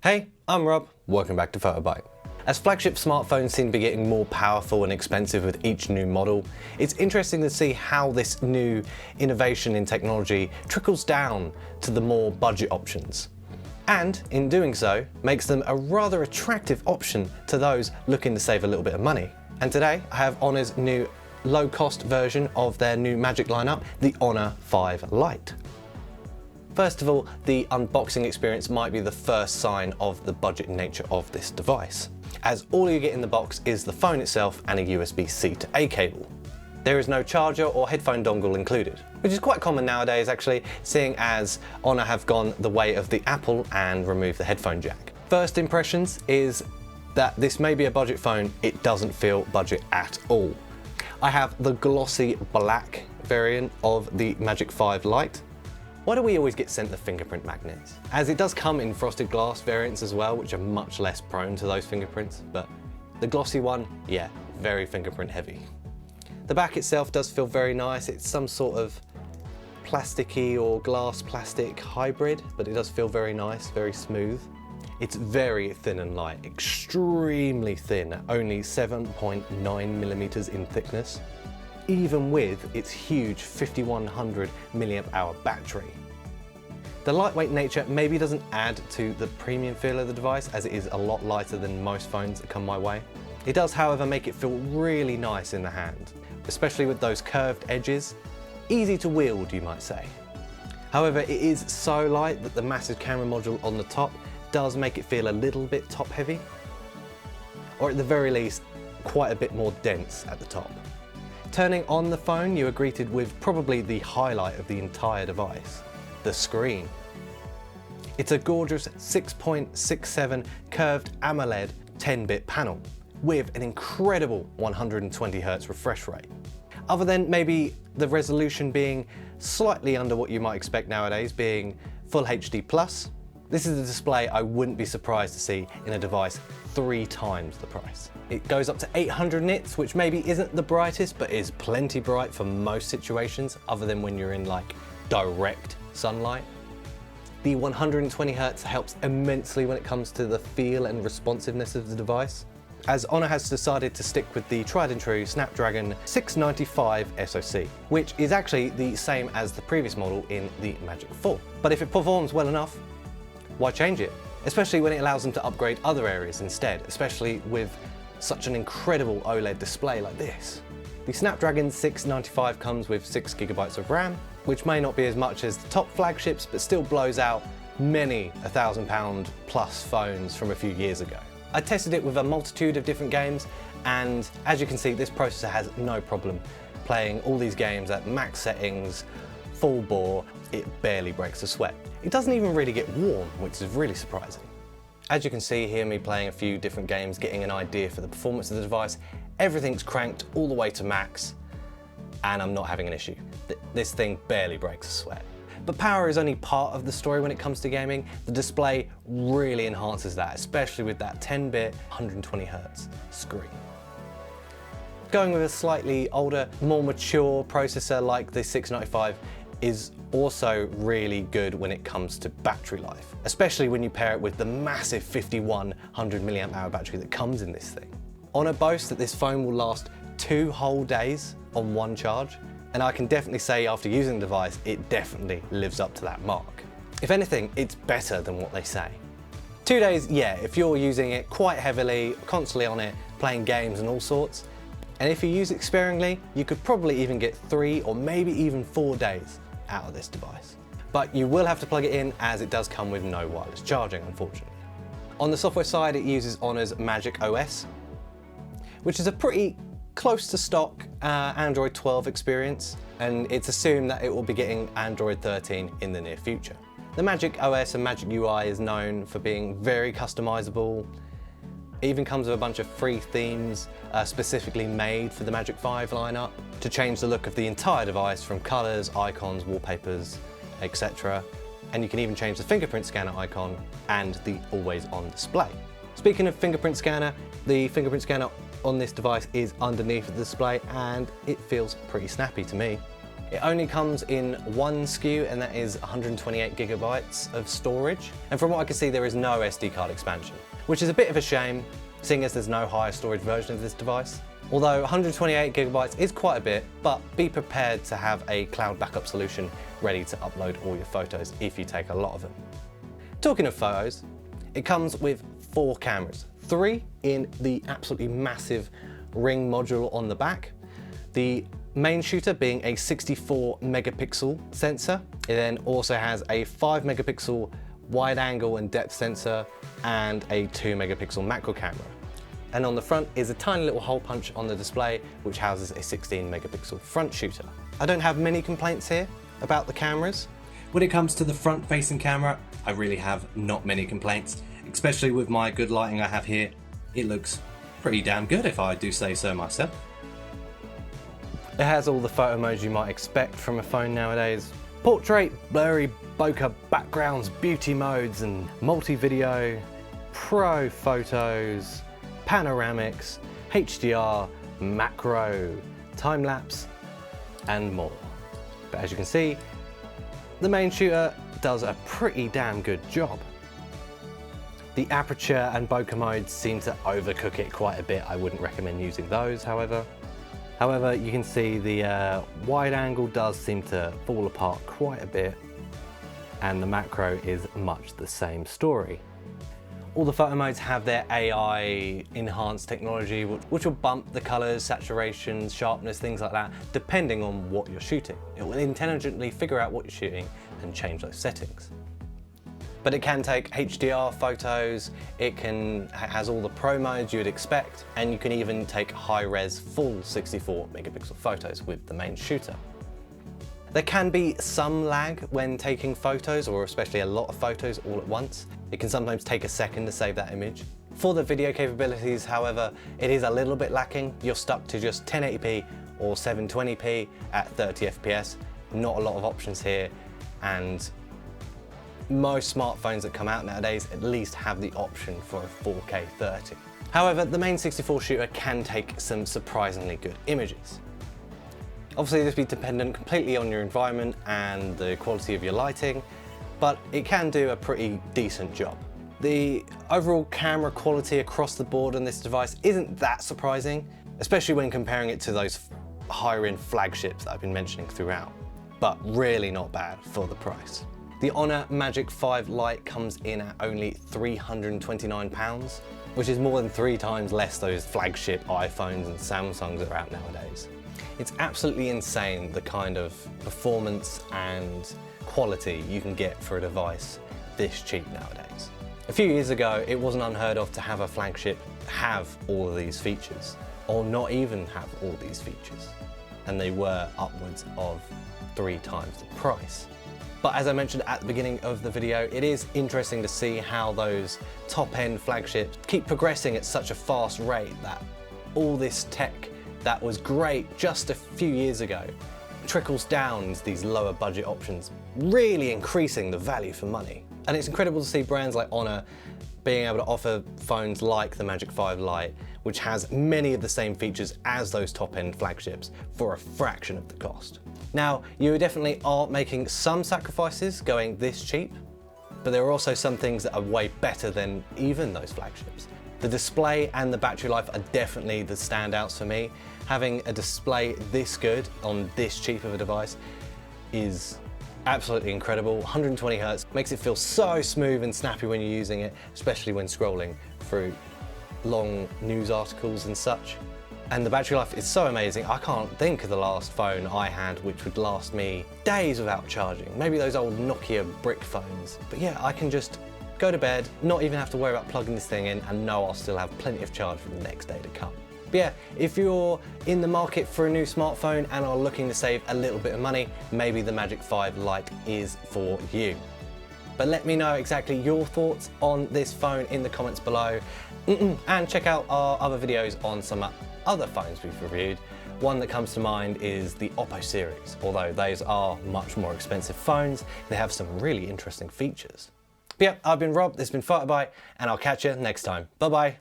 Hey, I'm Rob, welcome back to PhotoBite. As flagship smartphones seem to be getting more powerful and expensive with each new model, it's interesting to see how this new innovation in technology trickles down to the more budget options. And in doing so, makes them a rather attractive option to those looking to save a little bit of money. And today I have Honor's new low-cost version of their new Magic lineup, the Honor 5 Lite. First of all, the unboxing experience might be the first sign of the budget nature of this device, as all you get in the box is the phone itself and a USB-C to A cable. There is no charger or headphone dongle included, which is quite common nowadays actually, seeing as Honor have gone the way of the Apple and removed the headphone jack. First impressions is that this may be a budget phone, it doesn't feel budget at all. I have the glossy black variant of the Magic 5 Lite. Why do we always get sent the fingerprint magnets? As it does come in frosted glass variants as well, which are much less prone to those fingerprints, but the glossy one, yeah, very fingerprint heavy. The back itself does feel very nice. It's some sort of plasticky or glass plastic hybrid, but it does feel very nice, very smooth. It's very thin and light, extremely thin, only 7.9 millimeters in thickness, even with its huge 5100 milliamp hour battery. The lightweight nature maybe doesn't add to the premium feel of the device, as it is a lot lighter than most phones that come my way. It does, however, make it feel really nice in the hand, especially with those curved edges. Easy to wield, you might say. However, it is so light that the massive camera module on the top does make it feel a little bit top heavy, or at the very least, quite a bit more dense at the top. Turning on the phone, you are greeted with probably the highlight of the entire device, the screen. It's a gorgeous 6.67 curved AMOLED 10-bit panel with an incredible 120Hz refresh rate. Other than maybe the resolution being slightly under what you might expect nowadays, being Full HD+, this is a display I wouldn't be surprised to see in a device 3 times the price. It goes up to 800 nits, which maybe isn't the brightest, but is plenty bright for most situations, other than when you're in like direct sunlight. The 120Hz helps immensely when it comes to the feel and responsiveness of the device, as Honor has decided to stick with the tried and true Snapdragon 695 SoC, which is actually the same as the previous model in the Magic 4. But if it performs well enough, why change it? Especially when it allows them to upgrade other areas instead, especially with such an incredible OLED display like this. The Snapdragon 695 comes with 6GB of RAM, which may not be as much as the top flagships, but still blows out many £1,000 plus phones from a few years ago. I tested it with a multitude of different games, and as you can see, this processor has no problem playing all these games at max settings, full bore. It barely breaks a sweat. It doesn't even really get warm, which is really surprising. As you can see here, me playing a few different games, getting an idea for the performance of the device, everything's cranked all the way to max, and I'm not having an issue. This thing barely breaks a sweat. But power is only part of the story when it comes to gaming. The display really enhances that, especially with that 10-bit 120Hz screen. Going with a slightly older, more mature processor like the 695 is also really good when it comes to battery life, especially when you pair it with the massive 5100 milliamp hour battery that comes in this thing. Honor boasts that this phone will last 2 whole days on one charge, and I can definitely say after using the device, it definitely lives up to that mark. If anything, it's better than what they say. 2 days, yeah, if you're using it quite heavily, constantly on it, playing games and all sorts, and if you use it sparingly, you could probably even get 3 or maybe even 4 days out of this device. But you will have to plug it in, as it does come with no wireless charging, unfortunately. On the software side, it uses Honor's Magic OS, which is a pretty close to stock Android 12 experience, and it's assumed that it will be getting Android 13 in the near future. The Magic OS and Magic UI is known for being very customizable. It even comes with a bunch of free themes specifically made for the Magic 5 lineup to change the look of the entire device, from colors, icons, wallpapers, etc. And you can even change the fingerprint scanner icon and the always on display. Speaking of fingerprint scanner, the fingerprint scanner on this device is underneath the display, and it feels pretty snappy to me. It only comes in one SKU, and that is 128 gigabytes of storage. And from what I can see, there is no SD card expansion, which is a bit of a shame, seeing as there's no higher storage version of this device. Although 128 gigabytes is quite a bit, but be prepared to have a cloud backup solution ready to upload all your photos if you take a lot of them. Talking of photos, it comes with 4 cameras, 3 in the absolutely massive ring module on the back. The main shooter being a 64 megapixel sensor. It then also has a 5 megapixel wide angle and depth sensor and a 2 megapixel macro camera. And on the front is a tiny little hole punch on the display, which houses a 16 megapixel front shooter. I don't have many complaints here about the cameras. When it comes to the front facing camera, I really have not many complaints, especially with my good lighting I have here. It looks pretty damn good if I do say so myself. It has all the photo modes you might expect from a phone nowadays. Portrait, blurry bokeh backgrounds, beauty modes and multi-video, pro photos, panoramics, HDR, macro, time-lapse, and more. But as you can see, the main shooter does a pretty damn good job. The aperture and bokeh modes seem to overcook it quite a bit. I wouldn't recommend using those, however. However, you can see the wide angle does seem to fall apart quite a bit, and the macro is much the same story. All the photo modes have their AI enhanced technology, which will bump the colors, saturations, sharpness, things like that, depending on what you're shooting. It will intelligently figure out what you're shooting and change those settings. But it can take HDR photos, it has all the pro modes you would expect, and you can even take high-res full 64 megapixel photos with the main shooter. There can be some lag when taking photos, or especially a lot of photos all at once. It can sometimes take a second to save that image. For the video capabilities, however, it is a little bit lacking. You're stuck to just 1080p or 720p at 30 FPS. Not a lot of options here, and most smartphones that come out nowadays at least have the option for a 4K 30. However, the main 64 shooter can take some surprisingly good images. Obviously, this will be dependent completely on your environment and the quality of your lighting, but it can do a pretty decent job. The overall camera quality across the board on this device isn't that surprising, especially when comparing it to those higher-end flagships that I've been mentioning throughout, but really not bad for the price. The Honor Magic 5 Lite comes in at only £329, which is more than 3 times less those flagship iPhones and Samsungs that are out nowadays. It's absolutely insane the kind of performance and quality you can get for a device this cheap nowadays. A few years ago, it wasn't unheard of to have a flagship have all of these features, or not even have all these features. And they were upwards of 3 times the price. But as I mentioned at the beginning of the video, it is interesting to see how those top-end flagships keep progressing at such a fast rate, that all this tech that was great just a few years ago trickles down into these lower budget options, really increasing the value for money. And it's incredible to see brands like Honor being able to offer phones like the Magic 5 Lite, which has many of the same features as those top-end flagships for a fraction of the cost. Now, you definitely are making some sacrifices going this cheap, but there are also some things that are way better than even those flagships. The display and the battery life are definitely the standouts for me. Having a display this good on this cheap of a device is absolutely incredible. 120 Hz makes it feel so smooth and snappy when you're using it, especially when scrolling through long news articles and such. And the battery life is so amazing. I can't think of the last phone I had which would last me days without charging. Maybe those old Nokia brick phones. But yeah, I can just go to bed, not even have to worry about plugging this thing in, and know I'll still have plenty of charge for the next day to come. But yeah, if you're in the market for a new smartphone and are looking to save a little bit of money, maybe the Magic 5 Lite is for you. But let me know exactly your thoughts on this phone in the comments below. And check out our other videos on some other phones we've reviewed. One that comes to mind is the Oppo series. Although those are much more expensive phones, they have some really interesting features. But yeah, I've been Rob, this has been PhotoBite, and I'll catch you next time. Bye bye.